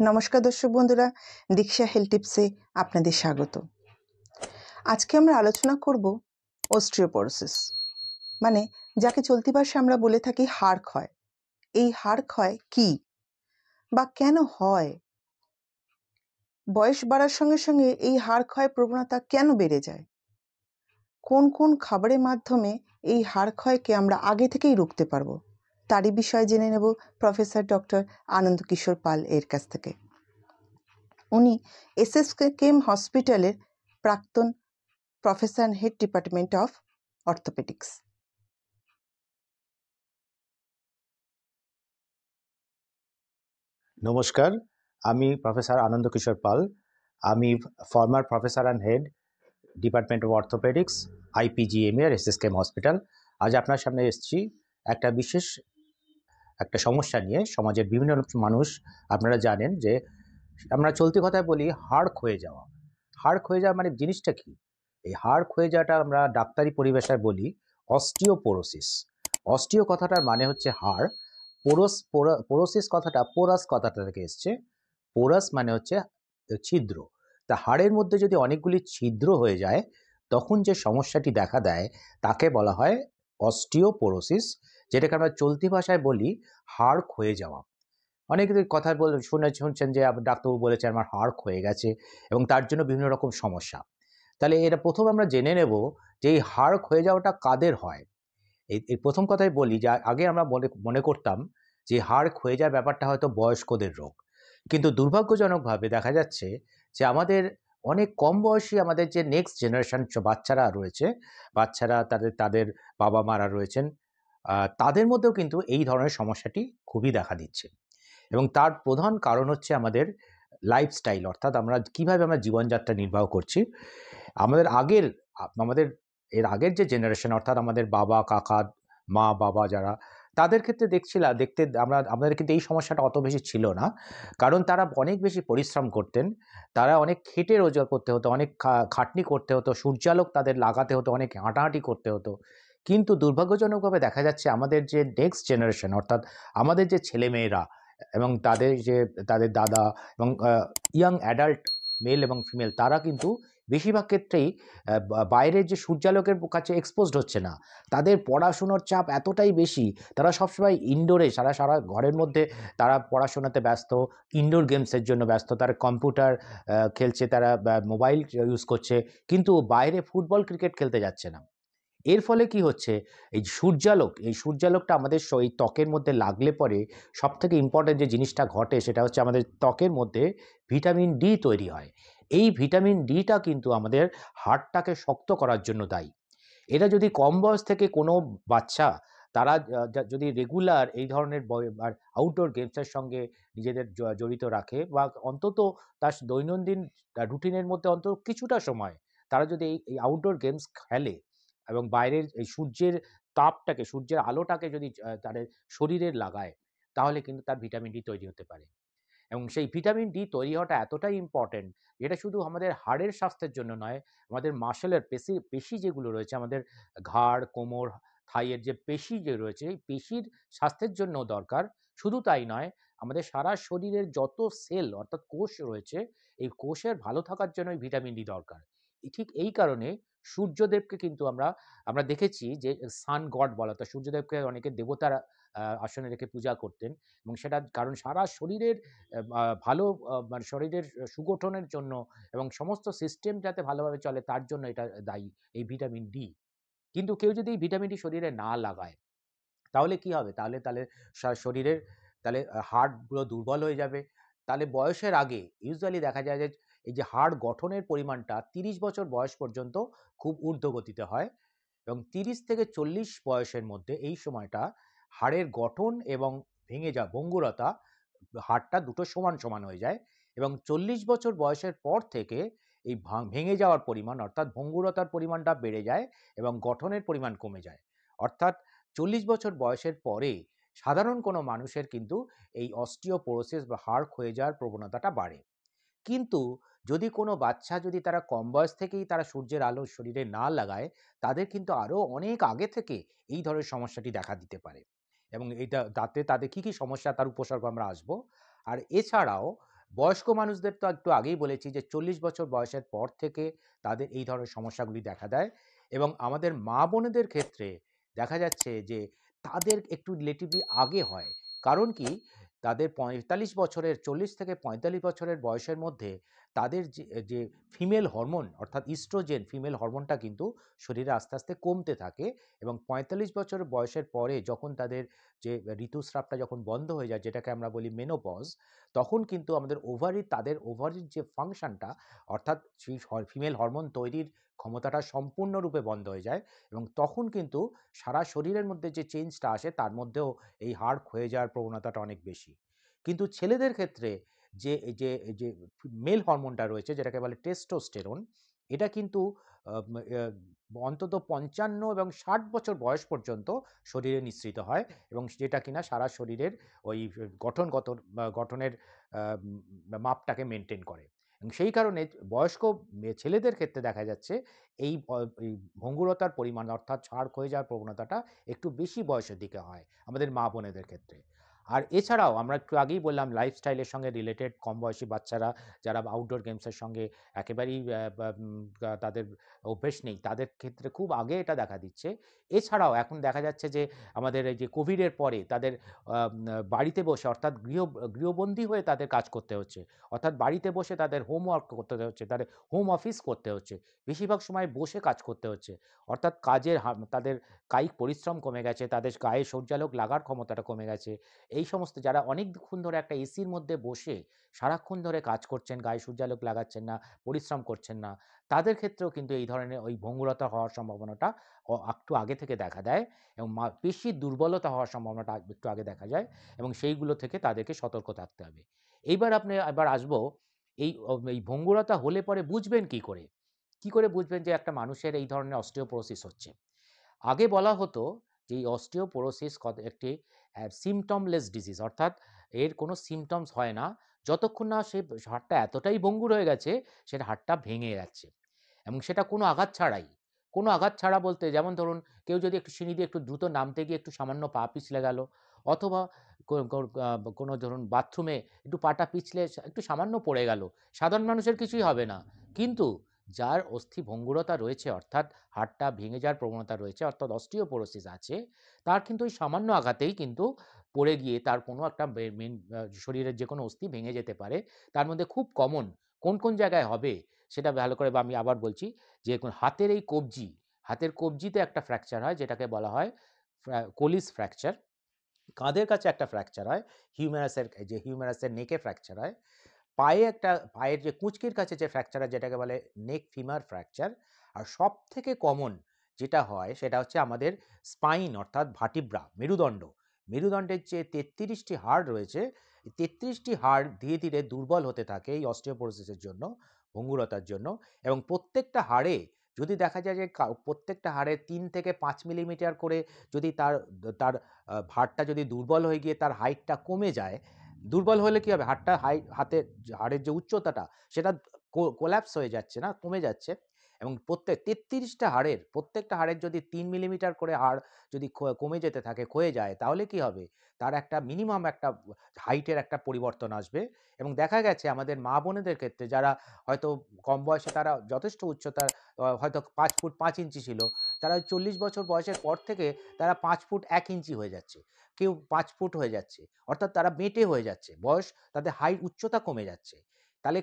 নমস্কার দর্শক বন্ধুরা, দীক্ষা হেলথ টিপসে আপনাদের স্বাগত। আজকে আমরা আলোচনা করব অস্টিওপোরোসিস, মানে যাকে চলতি ভাষায় আমরা বলে থাকি হাড় ক্ষয়। এই হাড় ক্ষয় কি বা কেন হয়? বয়স বাড়ার সঙ্গে সঙ্গে এই হাড় ক্ষয় প্রবণতা কেন বেড়ে যায়? কোন কোন খাবারের মাধ্যমে এই হাড় ক্ষয়কে আমরা আগে থেকেই রুখতে পারবো, তারই বিষয়ে জেনে নেব প্রফেসর ডক্টর আনন্দ কিশোর পাল এর কাছ থেকে। উনি এসএসকেএম হসপিটালের প্রাক্তন professor and head department of orthopaedics. নমস্কার, আমি প্রফেসর আনন্দ কিশোর পাল। আমি former professor and head department of orthopaedics, IPGME আর এসএসকেএম হসপিটাল। আজ আপনার সামনে এসেছি একটা বিশেষ সমস্যা নিয়ে। সমাজের বিভিন্ন মানুষ, আপনারা জানেন যে আমরা চলতি কথায় বলি হাড় ক্ষয়ে যাওয়া। হাড় ক্ষয়ে যাওয়া মানে জিনিসটা কি? এই হাড় ক্ষয়ে যাওয়াটা আমরা ডাক্তারি পরিভাষায় বলি অস্টিওপোরোসিস। অস্টিও কথাটার মানে হচ্ছে হাড়, পোরোসিস কথাটা পোরাস কথাটা থেকে এসছে। পোরাস মানে হচ্ছে ছিদ্র। তা হাড়ের মধ্যে যদি অনেকগুলি ছিদ্র হয়ে যায় তখন যে সমস্যাটি দেখা দেয় তাকে বলা হয় অস্টিওপোরোসিস, যেটাকে আমরা চলতি ভাষায় বলি হাড় ক্ষয়ে যাওয়া। অনেকে কথা শুনছেন যে ডাক্তারবাবু বলেছে আমার হাড় ক্ষয়ে গেছে এবং তার জন্য বিভিন্ন রকম সমস্যা। তাহলে এটা প্রথম আমরা জেনে নেব যে এই হাড় ক্ষয়ে যাওয়াটা কাদের হয়। এই প্রথম কথাই বলি যে আগে আমরা মনে করতাম যে হাড় ক্ষয়ে যাওয়ার ব্যাপারটা হয়তো বয়স্কদের রোগ, কিন্তু দুর্ভাগ্যজনকভাবে দেখা যাচ্ছে যে আমাদের অনেক কম বয়সী আমাদের যে নেক্সট জেনারেশন বাচ্চারা রয়েছে, বাচ্চারা তাদের বাবা মারা রয়েছেন, তাদের মধ্যেও কিন্তু এই ধরনের সমস্যাটি খুবই দেখা দিচ্ছে। এবং তার প্রধান কারণ হচ্ছে আমাদের লাইফস্টাইল, অর্থাৎ আমরা কিভাবে আমরা জীবনযাত্রা নির্বাহ করছি। আমাদের এর আগের যে জেনারেশন, অর্থাৎ আমাদের বাবা কাকা মা বাবা যারা, তাদের ক্ষেত্রে আমাদের কিন্তু এই সমস্যাটা অত বেশি ছিল না, কারণ তারা অনেক বেশি পরিশ্রম করতেন, তারা অনেক খেটে রোজগার করতে হতো, অনেক খাটনি করতে হতো, সূর্যালোক তাদের লাগাতে হতো, অনেক হাঁটাহাঁটি করতে হতো। কিন্তু দুর্ভাগ্যজনকভাবে দেখা যাচ্ছে আমাদের যে নেক্সট জেনারেশন, অর্থাৎ আমাদের যে ছেলেমেয়েরা এবং তাদের দাদা এবং ইয়াং অ্যাডাল্ট মেল এবং ফিমেল, তারা কিন্তু বেশিরভাগ ক্ষেত্রেই বাইরের যে সূর্যালোকের কাছে এক্সপোজড হচ্ছে না। তাদের পড়াশুনোর চাপ এতটাই বেশি, তারা সবসময় ইনডোরে সারা ঘরের মধ্যে তারা পড়াশোনাতে ব্যস্ত, ইনডোর গেমসের জন্য ব্যস্ত, তারা কম্পিউটার খেলছে, তারা মোবাইল ইউজ করছে, কিন্তু বাইরে ফুটবল ক্রিকেট খেলতে যাচ্ছে না। এর ফলে কি হচ্ছে, এই সূর্যালোকটা আমাদের এই ত্বকের মধ্যে লাগলে পরে সবথেকে ইম্পর্টেন্ট যে জিনিসটা ঘটে সেটা হচ্ছে আমাদের ত্বকের মধ্যে ভিটামিন ডি তৈরি হয়। এই ভিটামিন ডিটা কিন্তু আমাদের হাড়টাকে শক্ত করার জন্য দায়ী। এটা যদি কম বয়স থেকে কোনো বাচ্চা, তারা যদি রেগুলার এই ধরনের আউটডোর গেমসের সঙ্গে নিজেদের জড়িত রাখে, বা অন্তত তার দৈনন্দিন রুটিনের মধ্যে অন্তত কিছুটা সময় তারা যদি এই আউটডোর গেমস খেলে এবং বাইরের এই সূর্যের আলোটাকে যদি তাদের শরীরে লাগায়, তাহলে কিন্তু তার ভিটামিন ডি তৈরি হতে পারে। এবং সেই ভিটামিন ডি তৈরি হওয়াটা এতটাই ইম্পর্টেন্ট, যেটা শুধু আমাদের হাড়ের স্বাস্থ্যের জন্য নয়, আমাদের মাসেলের পেশি যেগুলো রয়েছে, আমাদের ঘাড় কোমর থাইয়ের যে পেশি যে রয়েছে, এই পেশির স্বাস্থ্যের জন্য দরকার। শুধু তাই নয়, আমাদের সারা শরীরের যত সেল অর্থাৎ কোষ রয়েছে, এই কোষের ভালো থাকার জন্য ভিটামিন ডি দরকার। ঠিক এই কারণে সূর্যদেবকে কিন্তু আমরা দেখেছি যে সান গড বলা হতো, সূর্যদেবকে অনেকে দেবতারা আসনে রেখে পূজা করতেন, এবং সেটা কারণ সারা শরীরের ভালো মানে শরীরের সুগঠনের জন্য এবং সমস্ত সিস্টেম যাতে ভালোভাবে চলে তার জন্য এটা দায়ী, এই ভিটামিন ডি। কিন্তু কেউ যদি এই ভিটামিন ডি শরীরে না লাগায়, তাহলে কি হবে? তাহলে শরীরের হাড়গুলো দুর্বল হয়ে যাবে। তাহলে বয়সের আগে ইউজুয়ালি দেখা যায় যে এই যে হাড় গঠনের পরিমাণটা ৩০ বছর বয়স পর্যন্ত খুব ঊর্ধ্বগতিতে হয়, এবং ৩০ থেকে ৪০ বয়সের মধ্যে এই সময়টা হাড়ের গঠন এবং ভঙ্গুরতা, হাড়টা দুটো সমান সমান হয়ে যায়, এবং ৪০ বছর বয়সের পর থেকে এই ভেঙে যাওয়ার পরিমাণ অর্থাৎ ভঙ্গুরতার পরিমাণটা বেড়ে যায় এবং গঠনের পরিমাণ কমে যায়। অর্থাৎ ৪০ বছর বয়সের পরে সাধারণ কোনো মানুষের কিন্তু এই অস্টিওপোরোসিস বা হাড় ক্ষয়ে যাওয়ার প্রবণতাটা বাড়ে। কিন্তু যদি কোনো বাচ্চা, যদি তারা কম বয়স থেকেই তারা সূর্যের আলো শরীরে না লাগায়, তাদের কিন্তু আরও অনেক আগে থেকে এই ধরনের সমস্যাটি দেখা দিতে পারে, এবং তাতে তাদের কী কী সমস্যা তার উপসর্গ আমরা আসবো। আর এছাড়াও বয়স্ক মানুষদের তো একটু আগেই বলেছি যে 40 বছর বয়সের পর থেকে তাদের এই ধরনের সমস্যাগুলি দেখা দেয় এবং আমাদের মা-বোনেদের ক্ষেত্রে দেখা যাচ্ছে যে তাদের একটু রিলেটিভলি আগে হয়। কারণ কি? তাদের ৪৫ বছরের ৪০ থেকে ৪৫ বছরের বয়সের মধ্যে তাদের যে ফিমেল হরমোন অর্থাৎ ইস্ট্রোজেন ফিমেল হরমোনটা কিন্তু শরীরে আস্তে, আস্তে কমতে থাকে এবং ৪৫ বছর বয়সের পরে যখন তাদের যে ঋতুস্রাবটা যখন বন্ধ হয়ে যায় যেটাকে আমরা বলি মেনোপজ, তখন কিন্তু আমাদের তাদের ওভারির যে ফাংশনটা অর্থাৎ সেই ফিমেল হরমোন তৈরির ক্ষমতাটা সম্পূর্ণরূপে বন্ধ হয়ে যায় এবং তখন কিন্তু সারা শরীরের মধ্যে যে চেঞ্জটা আসে তার মধ্যেও এই হাড় ক্ষয়ে যাওয়ার প্রবণতাটা অনেক বেশি। কিন্তু ছেলেদের ক্ষেত্রে যে মেল হরমোনটা রয়েছে যেটাকে বলে টেস্টোস্টেরন, এটা কিন্তু অন্তত ৫৫ এবং ৬০ বছর বয়স পর্যন্ত শরীরে নিঃসৃত হয় এবং যেটা কিনা সারা শরীরের ওই গঠনের মাপটাকে মেইনটেইন করে। এবং সেই কারণে বয়স্ক ছেলেদের ক্ষেত্রে দেখা যাচ্ছে এই ভঙ্গুরতার পরিমাণ অর্থাৎ ছাড় ক্ষয়ে যাওয়ার প্রবণতাটা একটু বেশি বয়সের দিকে হয় আমাদের মা-বোনেদের ক্ষেত্রে। আর এছাড়াও আমরা একটু আগেই বললাম লাইফস্টাইলের সঙ্গে রিলেটেড কম বয়সী বাচ্চারা যারা আউটডোর গেমসের সঙ্গে একেবারেই তাদের অভ্যেস নেই, তাদের ক্ষেত্রে খুব আগে এটা দেখা দিচ্ছে। এছাড়াও এখন দেখা যাচ্ছে যে আমাদের এই যে কোভিডের পরে তাদের বাড়িতে বসে অর্থাৎ গৃহবন্দী হয়ে তাদের কাজ করতে হচ্ছে। অর্থাৎ বাড়িতে বসে তাদের হোমওয়ার্ক করতে হচ্ছে, তাদের হোম অফিস করতে হচ্ছে। বেশিরভাগ সময় বসে কাজ করতে হচ্ছে। অর্থাৎ তাদের কায়িক পরিশ্রম কমে গেছে, তাদের গায়ে সূর্যালোক লাগার ক্ষমতাটা কমে গেছে। এই সমস্ত যারা অনেকক্ষণ ধরে একটা এসির মধ্যে বসে সারাক্ষণ ধরে কাজ করছেন, গায়ে সূর্যালোক লাগাচ্ছেন না, পরিশ্রম করছেন না, তাদের ক্ষেত্রেও কিন্তু এই ধরনের ওই ভঙ্গুরতা হওয়ার সম্ভাবনাটা একটু আগে থেকে দেখা দেয় এবং পেশির দুর্বলতা হওয়ার সম্ভাবনাটা একটু আগে দেখা যায় এবং সেইগুলো থেকে তাদেরকে সতর্ক থাকতে হবে। এবার আসবো এই ভঙ্গুরতা হলে পরে বুঝবেন কি করে? কি করে বুঝবেন যে একটা মানুষের এই ধরনের অস্টিওপোরোসিস হচ্ছে? আগে বলা হতো যে এই অস্টিওপোরোসিস একটি সিম্পটমলেস ডিজিজ অর্থাৎ এর কোনো সিম্পটমস হয় না যতক্ষণ না সে হাড়টা এতটাই ভঙ্গুর হয়ে গেছে সেটা হাড়টা ভেঙে যাচ্ছে এবং সেটা কোনো আঘাত ছাড়াই। কোনো আঘাত ছাড়া বলতে যেমন ধরুন কেউ যদি একটু সিঁড়ি দিয়ে একটু দ্রুত নামতে গিয়ে একটু সামান্য পা পিছলে গেল অথবা কোনো ধরুন বাথরুমে একটু পাটা পিছলে একটু সামান্য পড়ে গেল। সাধারণ মানুষের কিছুই হবে না। কিন্তু যার অস্থি ভঙ্গুরতা রয়েছে অর্থাৎ হাড়টা ভেঙে যাওয়ার প্রবণতা রয়েছে অর্থাৎ অস্টিওপোরোসিস আছে, তার কিন্তু ওই সামান্য আঘাতেই কিন্তু পড়ে গিয়ে তার কোনো একটা শরীরের যেকোনো অস্থি ভেঙে যেতে পারে। তার মধ্যে খুব কমন কোন জায়গায় হবে সেটা ভালো করে বা আমি আবার বলছি যে হাতের এই কবজি, হাতের কবজিতে একটা ফ্র্যাকচার হয় যেটাকে বলা হয় কোলিস ফ্র্যাকচার। কাঁধের কাছে একটা ফ্র্যাকচার হয়, হিউমেরাসের নেকে ফ্র্যাকচার হয়। পায়ের যে কুঁচকির কাছে যে ফ্র্যাকচার হয় যেটাকে বলে নেক ফিমার ফ্র্যাকচার। আর সবথেকে কমন যেটা হয় সেটা হচ্ছে আমাদের স্পাইন অর্থাৎ ভার্টিব্রা মেরুদণ্ড। মেরুদণ্ডের যে ৩৩ টি হাড় রয়েছে, এই ৩৩ টি হাড় ধীরে, ধীরে দুর্বল হতে থাকে এই অস্টিওপোরোসিসের জন্য, ভঙ্গুরতার জন্য এবং প্রত্যেকটা হাড়ে যদি দেখা যায় যে প্রত্যেকটা হাড়ে ৩ থেকে ৫ মিলিমিটার করে যদি তার তার হাড়টা যদি দুর্বল হয়ে গিয়ে তার হাইটটা কমে যায়, দুর্বল হলে কি হবে? হাড়ের যে উচ্চতাটা সেটা কোল্যাপস হয়ে যাচ্ছে না, কমে যাচ্ছে এবং ৩৩ টা প্রত্যেকটা হাড়ের যদি ৩ মিলিমিটার করে হাড় যদি কমে যেতে থাকে, ক্ষয়ে যায় তাহলে কি হবে? তার একটা মিনিমাম একটা হাইটের একটা পরিবর্তন আসবে এবং দেখা গেছে আমাদের মা-বোনেদের ক্ষেত্রে যারা হয়তো কম বয়সে তারা যথেষ্ট উচ্চতা হয়তো ৫ ফুট ৫ ইঞ্চি ছিল, তারা ৪০ বছর বয়সের পর থেকে তারা ৫ ফুট ১ ইঞ্চি হয়ে যাচ্ছে। কেউ ৫ ফুট হয়ে যাচ্ছে। অর্থাৎ তারা বেঁটে হয়ে যাচ্ছে। তাদের উচ্চতা কমে যাচ্ছে। তাহলে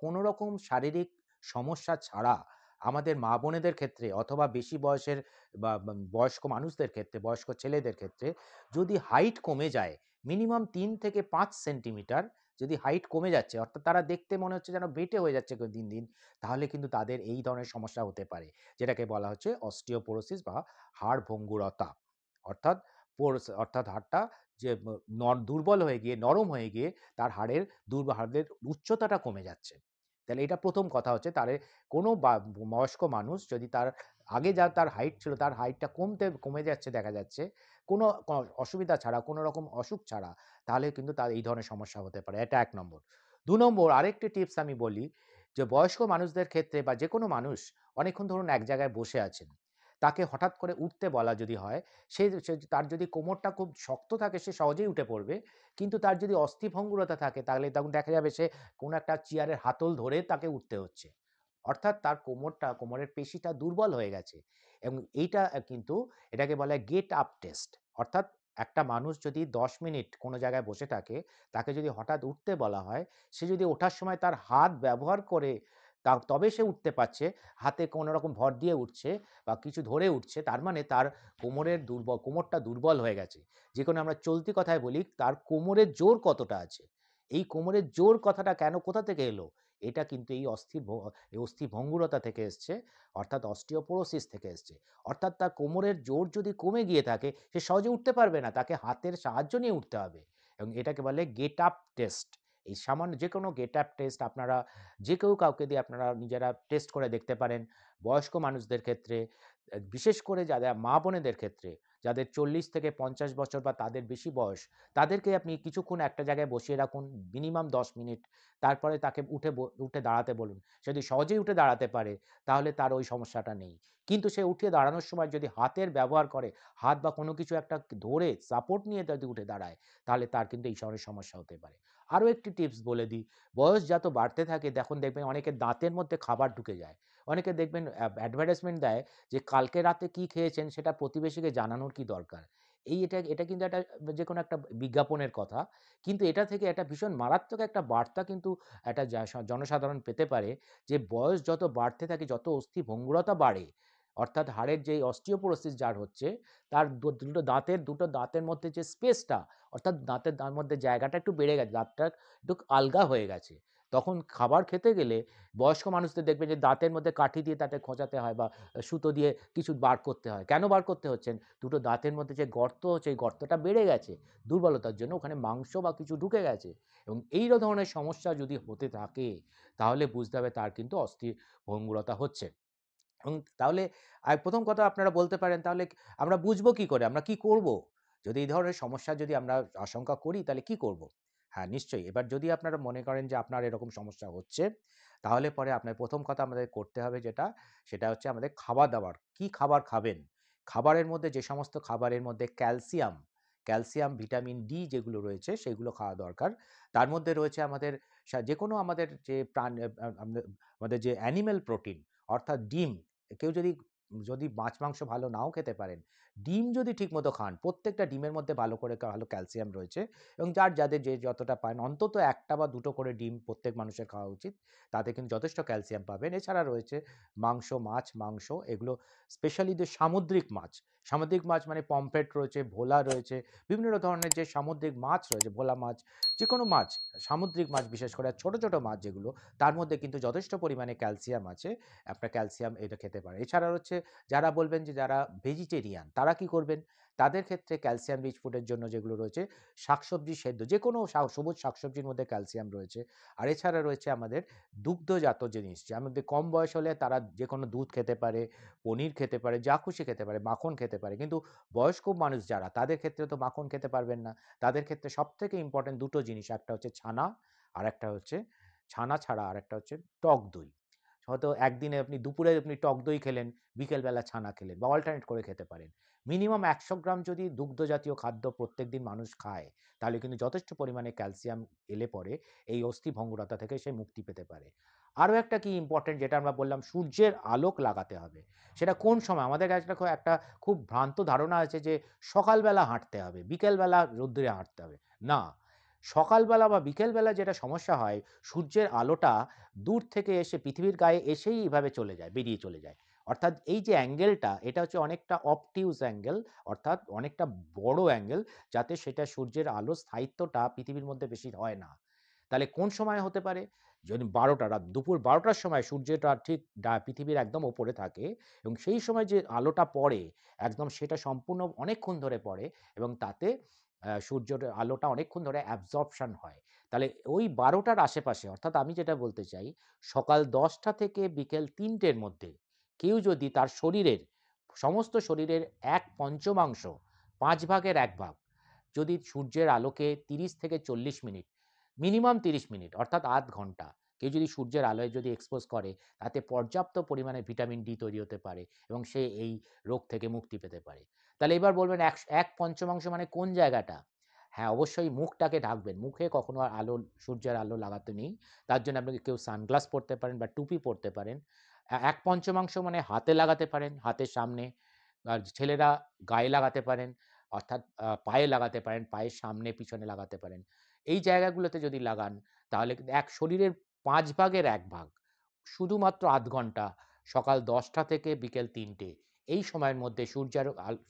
কোনো রকম শারীরিক সমস্যা ছাড়া আমাদের মা-বোনেদের ক্ষেত্রে অথবা বেশি বয়সের বা বয়স্ক মানুষদের ক্ষেত্রে, বয়স্ক ছেলেদের ক্ষেত্রে যদি হাইট কমে যায় মিনিমাম ৩ থেকে ৫ সেন্টিমিটার যদি হাইট কমে যাচ্ছে অর্থাৎ তারা দেখতে মনে হচ্ছে যেন বেঁটে হয়ে যাচ্ছে দিন, দিন তাহলে কিন্তু তাদের এই ধরনের সমস্যা হতে পারে। যেটাকে বলা হচ্ছে অস্টিওপোরোসিস বা হাড় ভঙ্গুরতা। অর্থাৎ অর্থাৎ হাড়টা যে দুর্বল হয়ে গিয়ে নরম হয়ে গিয়ে তার হাড়ের উচ্চতাটা কমে যাচ্ছে। তাহলে এটা ১ম কথা হচ্ছে কোনো বয়স্ক মানুষ যদি তার হাইট ছিল তার হাইটটা কমে যাচ্ছে দেখা যাচ্ছে, কোনো অসুবিধা ছাড়া, কোনো রকম অসুখ ছাড়া তাহলে কিন্তু তার এই ধরনের সমস্যা হতে পারে। এটা ১ নম্বর। ২ নম্বর আরেকটি টিপস আমি বলি যে বয়স্ক মানুষদের ক্ষেত্রে বা যেকোনো মানুষ অনেকক্ষণ ধরুন এক জায়গায় বসে আছেন। তাকে হঠাৎ করে উঠতে বলা যদি হয়, সে তার যদি কোমরটা খুব শক্ত থাকে সে সহজেই উঠে পড়বে। কিন্তু তার যদি অস্থিভঙ্গুরতা থাকে তাহলে তখন দেখা যাবে সে কোনো একটা চেয়ারের হাতল ধরে তাকে উঠতে হচ্ছে। অর্থাৎ তার কোমরের পেশিটা দুর্বল হয়ে গেছে এবং এইটা কিন্তু এটাকে বলা হয় গেট আপ টেস্ট। অর্থাৎ একটা মানুষ যদি ১০ মিনিট কোনো জায়গায় বসে থাকে, তাকে যদি হঠাৎ উঠতে বলা হয়, সে যদি ওঠার সময় তার হাত ব্যবহার করে তবে সে উঠতে পারছে, হাতে কোনো রকম ভর দিয়ে উঠছে বা কিছু ধরে উঠছে, তার মানে তার কোমরটা দুর্বল হয়ে গেছে। যেকোনো আমরা চলতি কথায় বলি তার কোমরের জোর কতটা আছে। এই কোমরের জোর কথাটা কেন কোথা থেকে এলো? এটা কিন্তু এই অস্থিভঙ্গুরতা থেকে এসছে, অর্থাৎ অস্টিওপোরোসিস থেকে এসছে। অর্থাৎ তার কোমরের জোর যদি কমে গিয়ে থাকে, সে সহজে উঠতে পারবে না। তাকে হাতের সাহায্য নিয়ে উঠতে হবে এবং এটাকে বলে গেট আপ টেস্ট। এই সামান্য যেকোনো গেট আপ টেস্ট আপনারা যে কেউ কাউকে দিয়ে আপনারা নিজেরা টেস্ট করে দেখতে পারেন। বয়স্ক মানুষদের ক্ষেত্রে, বিশেষ করে যারা মা-বোনেদের ক্ষেত্রে, যাদের ৪০ থেকে ৫০ বছর বা তাদের বেশি বয়স, তাদেরকে আপনি কিছুক্ষণ একটা জায়গায় বসিয়ে রাখুন, মিনিমাম ১০ মিনিট। তারপরে তাকে উঠে দাঁড়াতে বলুন। সে যদি সহজেই উঠে দাঁড়াতে পারে, তাহলে তার ওই সমস্যাটা নেই। কিন্তু সে উঠে দাঁড়ানোর সময় যদি হাতের ব্যবহার করে, হাত বা কোনো কিছু একটা ধরে সাপোর্ট নিয়ে যদি উঠে দাঁড়ায়, তাহলে তার কিন্তু এই ধরনের সমস্যা হতে পারে। আরো একটি টিপস বলে দিই, বয়স যত বাড়তে থাকে তখন দেখবেন অনেকের দাঁতের মধ্যে খাবার ঢুকে যায়। অনেকে দেখবেন অ্যাডভার্টাইজমেন্ট দেয় যে, "কালকে রাতে কি খেয়েছেন সেটা প্রতিবেশীকে জানানোর কি দরকার?" এটা কিন্তু একটা যেকোনো একটা বিজ্ঞাপনের কথা। কিন্তু এটা থেকে একটা ভীষণ মারাত্মক একটা বার্তা কিন্তু একটা জনসাধারণ পেতে পারে যে, বয়স যত বাড়তে থাকে, যত অস্থিভঙ্গুরতা বাড়ে, অর্থাৎ হাড়ের যেই অস্টিওপোরোসিস যার হচ্ছে, তার দুটো দাঁতের মধ্যে যে স্পেসটা, অর্থাৎ দাঁতের মধ্যে জায়গাটা একটু বেড়ে গেছে, দাঁতটা একটু আলগা হয়ে গেছে। তখন খাবার খেতে গেলে বয়স্ক মানুষদের দেখবেন যে দাঁতের মধ্যে কাঠি দিয়ে তাতে খোঁচাতে হয় বা সুতো দিয়ে কিছু বার করতে হয়। কেন বার করতে হচ্ছেন? দুটো দাঁতের মধ্যে যে গর্ত হচ্ছে, এই গর্তটা বেড়ে গেছে দুর্বলতার জন্য। ওখানে মাংস বা কিছু ঢুকে গেছে এবং এই ধরনের সমস্যা যদি হতে থাকে, তাহলে বুঝতে হবে তার কিন্তু অস্থিভঙ্গুরতা হচ্ছে। এবং তাহলে ১ম কথা আপনারা বলতে পারেন, তাহলে আমরা বুঝবো কি করে? আমরা কি করব? যদি এই ধরনের সমস্যা যদি আমরা আশঙ্কা করি তাহলে কি করব? হ্যাঁ, নিশ্চয়ই। এবার যদি আপনারা মনে করেন যে আপনার এরকম সমস্যা হচ্ছে, তাহলে পরে আপনার ১ম কথা আমাদের করতে হবে যেটা, সেটা হচ্ছে আমাদের খাবার-দাবার। কি খাবার খাবেন? খাবারের মধ্যে যে সমস্ত খাবারের মধ্যে ক্যালসিয়াম, ভিটামিন ডি যেগুলো রয়েছে সেগুলো খাওয়া দরকার। তার মধ্যে রয়েছে আমাদের যেকোনো আমাদের যে প্রাণ আ আ আমদে আমাদের যে অ্যানিমেল প্রোটিন, অর্থাৎ ডিম। কেউ যদি মাছ-মাংস ভালো নাও খেতে পারেন, ডিম যদি ঠিকমতো খান, প্রত্যেকটা ডিমের মধ্যে ভালো ক্যালসিয়াম রয়েছে এবং যাদের যে যতটা পান অন্তত ১ টা বা ২ টো করে ডিম প্রত্যেক মানুষের খাওয়া উচিত। তাতে কিন্তু যথেষ্ট ক্যালসিয়াম পাবেন। এছাড়া রয়েছে মাছ, মাংস এগুলো স্পেশালি যে সামুদ্রিক মাছ মানে পমফ্রেট রয়েছে, ভোলা রয়েছে, বিভিন্ন ধরনের যে সামুদ্রিক মাছ রয়েছে, ভোলা মাছ, যেকোনো মাছ, সামুদ্রিক মাছ বিশেষ করে ছোট মাছ যেগুলো, তার মধ্যে কিন্তু যথেষ্ট পরিমাণে ক্যালসিয়াম আছে। আপনার ক্যালসিয়াম এটা খেতে পারেন। এছাড়া হচ্ছে যারা বলবেন যে যারা ভেজিটেরিয়ান তারা কি করবেন? তাদের ক্ষেত্রে ক্যালসিয়াম রিচ ফুডের জন্য যেগুলো রয়েছে, শাকসবজি সেদ্ধ যেকোনো সবুজ শাকসবজির মধ্যে ক্যালসিয়াম রয়েছে। আর এছাড়া রয়েছে আমাদের দুগ্ধজাত জিনিস। যার মধ্যে কম বয়স হলে তারা যেকোনো দুধ খেতে পারে, পনির খেতে পারে, যা খুশি খেতে পারে, মাখন খেতে পারে। কিন্তু বয়স্ক মানুষ যারা তাদের ক্ষেত্রে তো মাখন খেতে পারবেন না। তাদের ক্ষেত্রে সবথেকে ইম্পোর্টেন্ট ২ টো জিনিস। একটা হচ্ছে ছানা, আরেকটা হচ্ছে ছানা ছাড়া আরেকটা হচ্ছে টক দই। হয়তো একদিনে দুপুরে আপনি টক দই খেলেন, বিকেলবেলা ছানা খেলেন বা অল্টারনেট করে খেতে পারেন। মিনিমাম ১০০ গ্রাম যদি দুগ্ধ জাতীয় খাদ্য প্রত্যেকদিন মানুষ খায়, তাহলে কিন্তু যথেষ্ট পরিমাণে ক্যালসিয়াম এলে পরে এই অস্থিভঙ্গুরতা থেকে সে মুক্তি পেতে পারে। আরো একটা কি ইম্পোর্টেন্ট যেটা আমরা বললাম, সূর্যের আলোক লাগাতে হবে। সেটা কোন সময়? আমাদের কাছে একটা খুব ভ্রান্ত ধারণা আছে যে সকালবেলা হাঁটতে হবে, বিকেলবেলা রোদ্দুরে হাঁটতে হবে। না, সকালবেলা বা বিকেলবেলা যেটা সমস্যা হয়, সূর্যের আলোটা দূর থেকে এসে পৃথিবীর গায়ে এসেই এভাবে বেরিয়ে চলে যায়। অর্থাৎ এই যে অ্যাঙ্গেলটা এটা হচ্ছে অনেকটা অবটিউজ অ্যাঙ্গেল, অর্থাৎ অনেকটা বড় অ্যাঙ্গেল, যাতে সেটা সূর্যের আলোর স্থায়িত্বটা পৃথিবীর মধ্যে বেশি হয় না। তাহলে কোন সময় হতে পারে? যদি ১২টা দুপুর ১২টার সময় সূর্যটা ঠিক পৃথিবীর একদম ওপরে থাকে এবং সেই সময় যে আলোটা পড়ে একদম সেটা সম্পূর্ণ অনেকক্ষণ ধরে পড়ে এবং তাতে সূর্যের আলোটা অনেকক্ষণ ধরে অ্যাবজর্পশন হয়। তাহলে ওই ১২টার আশেপাশে, অর্থাৎ আমি যেটা বলতে চাই, সকাল ১০টা থেকে বিকেল ৩টের মধ্যে কেউ যদি তার সমস্ত শরীরের ১/৫ ৫ ভাগের ১ ভাগ যদি সূর্যের আলোকে ৩০ থেকে ৪০ মিনিট, মিনিমাম ৩০ মিনিট অর্থাৎ ০.৫ ঘন্টা কেউ যদি সূর্যের আলোয় যদি এক্সপোজ করে, তাতে পর্যাপ্ত পরিমাণে ভিটামিন ডি তৈরি হতে পারে এবং সে এই রোগ থেকে মুক্তি পেতে পারে। তাহলে এবার বলবেন 1/5 মানে কোন জায়গাটা? হ্যাঁ, অবশ্যই মুখটাকে ঢাকবেন। মুখে কখনো আর সূর্যের আলো লাগাতে নেই। তার জন্য আপনাকে কেউ সানগ্লাস পরতে পারেন বা টুপি পরতে পারেন। 1/5 মানে হাতে লাগাতে পারেন, হাতের সামনে। আর ছেলেরা গায়ে লাগাতে পারেন, অর্থাৎ পায়ে লাগাতে পারেন, পায়ের সামনে পিছনে লাগাতে পারেন। এই জায়গাগুলোতে যদি লাগান, তাহলে কিন্তু শরীরের ৫ ভাগের ১ ভাগ শুধুমাত্র আধ ঘন্টা সকাল ১০টা থেকে বিকেল ৩টে এই সময়ের মধ্যে সূর্যার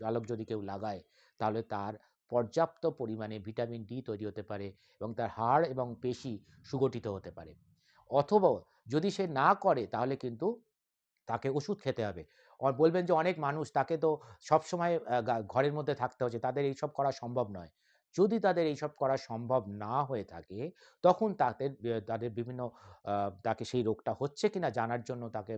আলোক যদি কেউ লাগায়, তাহলে তার পর্যাপ্ত পরিমাণে ভিটামিন ডি তৈরি হতে পারে এবং তার হাড় এবং পেশি সুগঠিত হতে পারে। অথবা যদি সে না করে, তাহলে কিন্তু তাকে ওষুধ খেতে হবে। বলবেন যে অনেক মানুষ, তাকে তো সবসময় ঘরের মধ্যে থাকতে হচ্ছে, তাদের এইসব করা সম্ভব নয়। যদি তাদের এইসব করা সম্ভব না হয়ে থাকে, তখন তাদের বিভিন্ন তাকে সেই রোগটা হচ্ছে কিনা জানার জন্য তাকে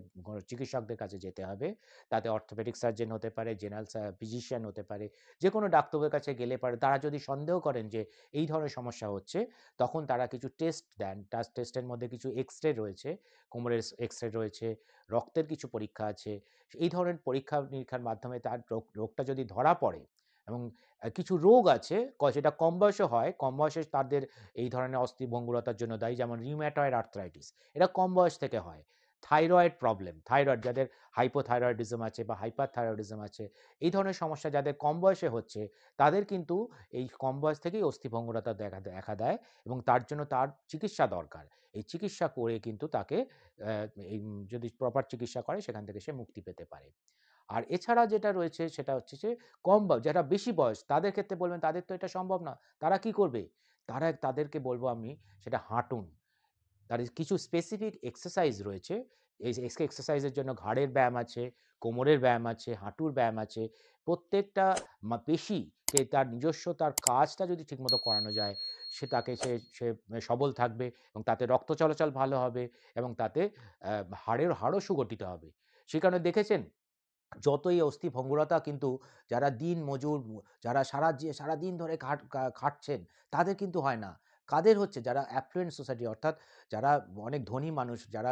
চিকিৎসকদের কাছে যেতে হবে। তাতে অর্থোপেডিক সার্জন হতে পারে, জেনারেল ফিজিশিয়ান হতে পারে। যেকোনো ডাক্তারের কাছে গেলে পারে, তারা যদি সন্দেহ করেন যে এই ধরনের সমস্যা হচ্ছে, তখন তারা কিছু টেস্ট দেন। টেস্টের মধ্যে কিছু এক্স-রে রয়েছে, কোমরের এক্স-রে রয়েছে, রক্তের কিছু পরীক্ষা আছে। এই ধরনের পরীক্ষা-নিরীক্ষার মাধ্যমে তার রোগটা যদি ধরা পড়ে, এবং কিছু রোগ আছে যেটা কম বয়সে হয়, কম বয়সে তাদের এই ধরনের অস্থিভঙ্গুরতার জন্য দায়ী, যেমন রিউম্যাটয়েড আর্থ্রাইটিস। এটা কম বয়স থেকে হয়। থাইরয়েড প্রবলেম, থাইরয়েড যাদের হাইপোথাইরয়েডিজম আছে বা হাইপারথাইরয়েডিজম আছে, এই ধরনের সমস্যা যাদের কম বয়সে হচ্ছে, তাদের কিন্তু এই কম বয়স থেকেই অস্থিভঙ্গুরতা দেখা দেয় এবং তার জন্য তার চিকিৎসা দরকার। এই চিকিৎসা করে কিন্তু তাকে এই যদি প্রপার চিকিৎসা করে, সেখান থেকে সে মুক্তি পেতে পারে। আর এছাড়া যেটা রয়েছে, সেটা হচ্ছে যে কম বয়স, যারা বেশি বয়স, তাদের ক্ষেত্রে বলবেন তাদের তো এটা সম্ভব না। তারা কি করবে? তাদেরকে বলব আমি, সেটা হাঁটুন। তার কিছু স্পেসিফিক এক্সারসাইজ রয়েছে। এই এক্সারসাইজের জন্য ঘাড়ের ব্যায়াম আছে, কোমরের ব্যায়াম আছে, হাঁটুর ব্যায়াম আছে। প্রত্যেকটা পেশিকে তার নিজস্ব তার কাজটা যদি ঠিকমতো করানো যায়, সে সবল থাকবে এবং তাতে রক্ত চলাচল ভালো হবে এবং তাতে হাড়ও সুগঠিত হবে। সে কারণে দেখেছেন, যতই অস্থিভঙ্গুরতা কিন্তু যারা দিনমজুর, যারা সারাদিন ধরে খাটছেন, তাদের কিন্তু হয় না। কাদের হচ্ছে? যারা অ্যাফ্লুয়েন্ট সোসাইটি, অর্থাৎ যারা অনেক ধনী মানুষ, যারা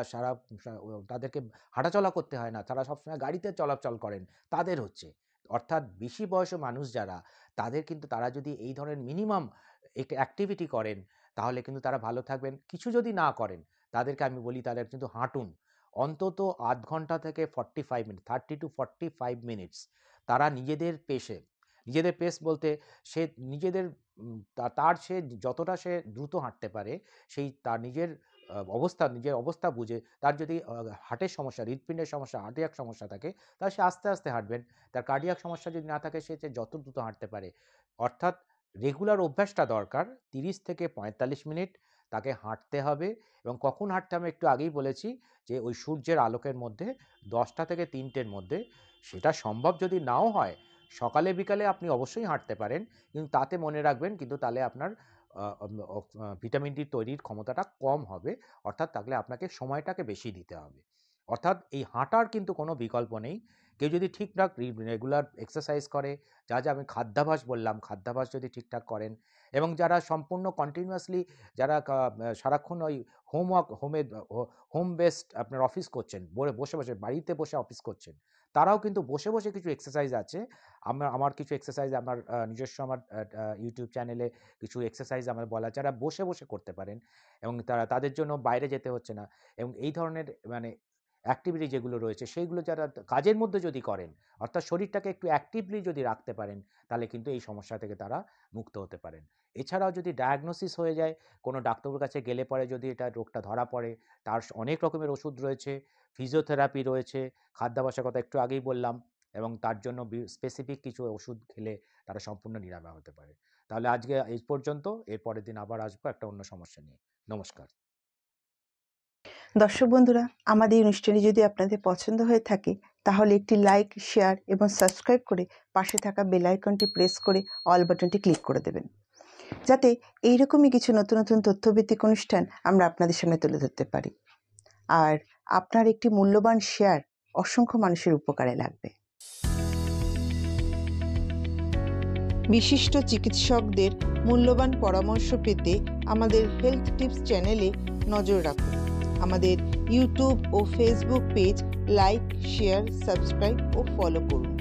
তাদেরকে হাঁটাচলা করতে হয় না, তারা সবসময় গাড়িতে চলাচল করেন, তাদের হচ্ছে। অর্থাৎ বেশি বয়সী মানুষ যারা, তারা যদি এই ধরনের মিনিমাম অ্যাক্টিভিটি করেন, তাহলে কিন্তু তারা ভালো থাকবেন। কিছু যদি না করেন, তাদেরকে আমি বলি তাদের কিন্তু হাঁটুন। অন্তত আধ ঘন্টা থেকে 45 মিনিট, 30 to 45 মিনিটস তারা নিজেদের পেস বলতে, সে নিজেদের সে যতটা সে দ্রুত হাঁটতে পারে, তার নিজের অবস্থা বুঝে, তার যদি হার্টের সমস্যা, হৃৎপিণ্ডের সমস্যা, কার্ডিয়াক সমস্যা থাকে, তাহলে সে আস্তে আস্তে হাঁটবেন। তার কার্ডিয়াক সমস্যা যদি না থাকে, সে যত দ্রুত হাঁটতে পারে। অর্থাৎ রেগুলার অভ্যাসটা দরকার। 30 থেকে 45 মিনিট তাকে হাঁটতে হবে। এবং কখন হাঁটতে হবে একটু আগেই বলেছি, যে ওই সূর্যের আলোকের মধ্যে 10টা থেকে 3টের মধ্যে। সেটা সম্ভব যদি নাও হয়, সকালে বিকালে আপনি অবশ্যই হাঁটতে পারেন, কিন্তু তাতে মনে রাখবেন, কিন্তু তাহলে আপনার ভিটামিন ডি তৈরির ক্ষমতাটা কম হবে। অর্থাৎ তাহলে আপনাকে সময়টাকে বেশি দিতে হবে। অর্থাৎ এই হাঁটার কিন্তু কোনো বিকল্প নেই। কেউ যদি ঠিকঠাক রেগুলার এক্সারসাইজ করে, যা আমি খাদ্যাভ্যাস বললাম, খাদ্যাভ্যাস যদি ঠিকঠাক করেন, এবং যারা সম্পূর্ণ কন্টিনিউয়াসলি, যারা সারাক্ষণ ওই হোম বেসড আপনার অফিস করছেন, বসে বাড়িতে বসে অফিস করছেন, তারাও কিন্তু বসে কিছু এক্সারসাইজ আছে। আমার কিছু এক্সারসাইজ, আমার নিজস্ব আমার ইউটিউব চ্যানেলে কিছু এক্সারসাইজ আমার বলা, যারা বসে করতে পারেন এবং তাদের জন্য বাইরে যেতে হচ্ছে না। এবং এই ধরনের মানে অ্যাক্টিভিটি যেগুলো রয়েছে, সেইগুলো যারা কাজের মধ্যে যদি করেন, অর্থাৎ শরীরটাকে একটু অ্যাক্টিভলি যদি রাখতে পারেন, তাহলে কিন্তু এই সমস্যা থেকে তারা মুক্ত হতে পারেন। এছাড়াও যদি ডায়াগনোসিস হয়ে যায়, কোনো ডাক্তারের কাছে গেলে পরে যদি এটা রোগটা ধরা পড়ে, তার অনেক রকমের ওষুধ রয়েছে, ফিজিওথেরাপি রয়েছে, খাদ্যাভ্যাসের কথা একটু আগেই বললাম, এবং তার জন্য স্পেসিফিক কিছু ওষুধ খেলে তারা সম্পূর্ণ নিরাময় হতে পারে। তাহলে আজকে এই পর্যন্ত। এর পরের দিন আবার আসবো একটা অন্য সমস্যা নিয়ে। নমস্কার। দর্শক বন্ধুরা, আমাদের এই অনুষ্ঠানটি যদি আপনাদের পছন্দ হয়ে থাকে, তাহলে একটি লাইক, শেয়ার এবং সাবস্ক্রাইব করে পাশে থাকা বেল আইকনটি প্রেস করে অল বাটনটি ক্লিক করে দেবেন, যাতে এইরকমই কিছু নতুন তথ্যভিত্তিক অনুষ্ঠান আমরা আপনাদের সামনে তুলে ধরতে পারি। আর আপনার একটি মূল্যবান শেয়ার অসংখ্য মানুষের উপকারে লাগবে। বিশিষ্ট চিকিৎসকদের মূল্যবান পরামর্শ পেতে আমাদের হেলথ টিপস চ্যানেলে নজর রাখুন। আমাদের ইউটিউব ও Facebook page like, share, subscribe ও ফলো করুন।